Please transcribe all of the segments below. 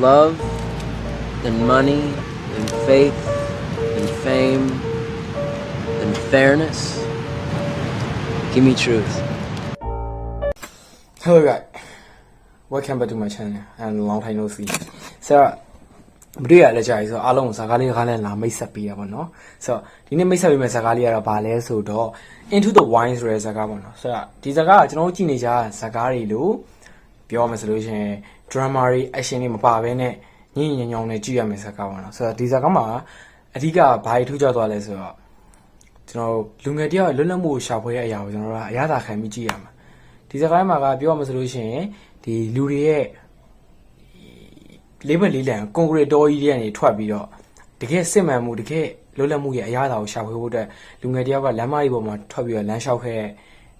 love, than money, than faith, than fame, than fairness. Give me truth. Hello guys, welcome back to my channel and long time no see. So, မတွေ့ရလဲကြာပြီဆိုတော့အားလုံးစကားလေးတစ်ခါနဲ့လာမိတ်ဆက်ပေးရပါတော့။ဆိုတော့ဒီနေ့မိတ်ဆက်ပေးမယ့်စကားလေးကတော့ဗာလဲဆိုတော့ Into the Wine ဆိုတဲ့စကားပေါ့နော်။ဆိုတော့ဒီစကားကကျွန်တော်တို့ကြည့်နေကြစကားတွေလို့ပြောမှဆိုလို့ရှိရင် drama တွေ action တွေမပါဘဲနဲ့ညင်ညင်ညောင်းနဲ့ကြည့်ရမယ့်စကားပေါ့နော်။ဆိုတော့ဒီစကားမှာအဓိကဘာတွေထူးခြားသွားလဲဆိုတော့ကျွန်တော်လူငယ်တယောက်လွတ်လပ်မှုရှာဖွေတဲ့အရာကိုကျွန်တော်တို့ကအရသာခံပြီးကြည့်ရမှာ။ဒီစကားမှာကပြောမှဆိုလို့ရှိရင်ဒီလူတွေရဲ့လေးဘက်လေးလံကွန်ကရစ်တော်ကြီးတွေကနေထွက်ပြီးတော့တကယ်စစ်မှန်မှုတကယ်လွတ်လပ်မှုရဲ့အရာသာကိုရှာဖွေဖို့အတွက်လူငယ်တယောက်ကလမ်းမကြီးပေါ်မှာထွက်ပြီးတော့လမ်းလျှောက်ခဲ့တဲ့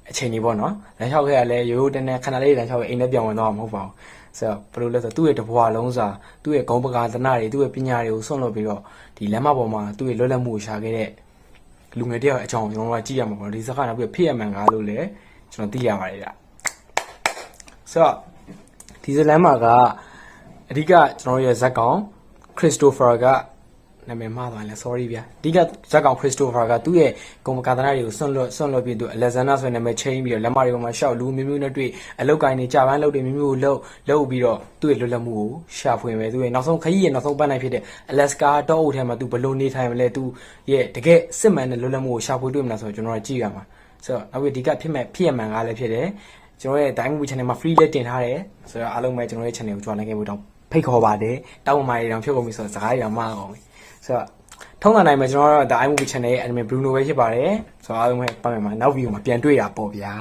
အချိန်ကြီးပေါ့နော်လမ်းလျှောက်ခဲ့ရလဲရိုးရိုးတန်းတန်းခဏလေးလမ်းလျှောက်ခဲ့အိမ်နဲ့ပြောင်းဝင်တော့မှာမဟုတ်ပါဘူးဆိုတော့ဘယ်လိုလဲဆိုတော့သူ့ရဲ့တဘွားလုံးစာသူ့ရဲ့ဂုံပကာသနာတွေသူ့ရဲ့ပညာတွေကိုဆွန့်လွတ်ပြီးတော့ဒီလမ်းမပေါ်မှာသူ့ရဲ့လွတ်လပ်မှုကိုရှာခဲ့တဲ့လူငယ်တယောက်အကြောင်းကျွန်တော်တို့ကကြည့်ရမှာပေါ့ဒီစကားနောက်ပြီးဖြစ်ရမှန်ကားလို့လည်းကျွန်တော်သိရပါတယ်ဗျဆိုတော့ဒီဇလန်မှာကအဓိကကျွန်တော်ရဲ့ဇက်ကောင် Christopher ကနာမည်မှားသွားတယ် sorry ဗျာအဓိကဇက်ကောင် Christopher ကသူ့ရဲ့ဂုံကာသနာတွေကိုဆွန့်လွတ်ပြီးသူ Alexander ဆိုတဲ့နာမည်ချင်းပြီးတော့လက်မတွေပေါ်မှာရှောက်လူမျိုးမျိုးနဲ့တွေ့အလုတ်ကိုင်းနေကြာပန်းလုပ်တွေမျိုးမျိုးလုပ်ပြီးတော့သူ့ရဲ့လွတ်လပ်မှုကိုရှာဖွေမယ်သူ့ရဲ့နောက်ဆုံးခရီးရဲ့နောက်ဆုံးပန်းနိုင်ဖြစ်တဲ့ Alaska တောအုပ်ထဲမှာသူဘယ်လိုနေထိုင်မလဲသူရဲ့တကယ်စစ်မှန်တဲ့လွတ်လပ်မှုကိုရှာဖွေတွေ့မလားဆိုတော့ကျွန်တော်တို့ကြည့်ရမှာဆိုတော့နောက်ပြီးအဓိကဖြစ်ရမှန်ကားလည်းဖြစ်တယ်ကျွန်တော်ရဲ့ Dime Movie Channel မှာ free လေးတင်ထားတယ်ဆိုတော့အားလုံးပဲကျွန်တော်ရဲ့ channel ကိုကြွားနိုင်ခဲ့ဖို့တောင်းဖိတ်ခေါ်ပါတယ်တောင်းပန်ပါတယ်တောင်ဖြစ်ကုန်ပြီဆိုတော့စကားရမှာအောင်ပြီဆိုတော့ထုံးစံတိုင်းမှာကျွန်တော်တို့ Dime Movie Channel ရဲ့ anime Bruno ပဲဖြစ်ပါတယ်ဆိုတော့အားလုံးပဲပတ်မယ်မှာနောက် video မှာပြန်တွေ့တာပေါ့ဗျာ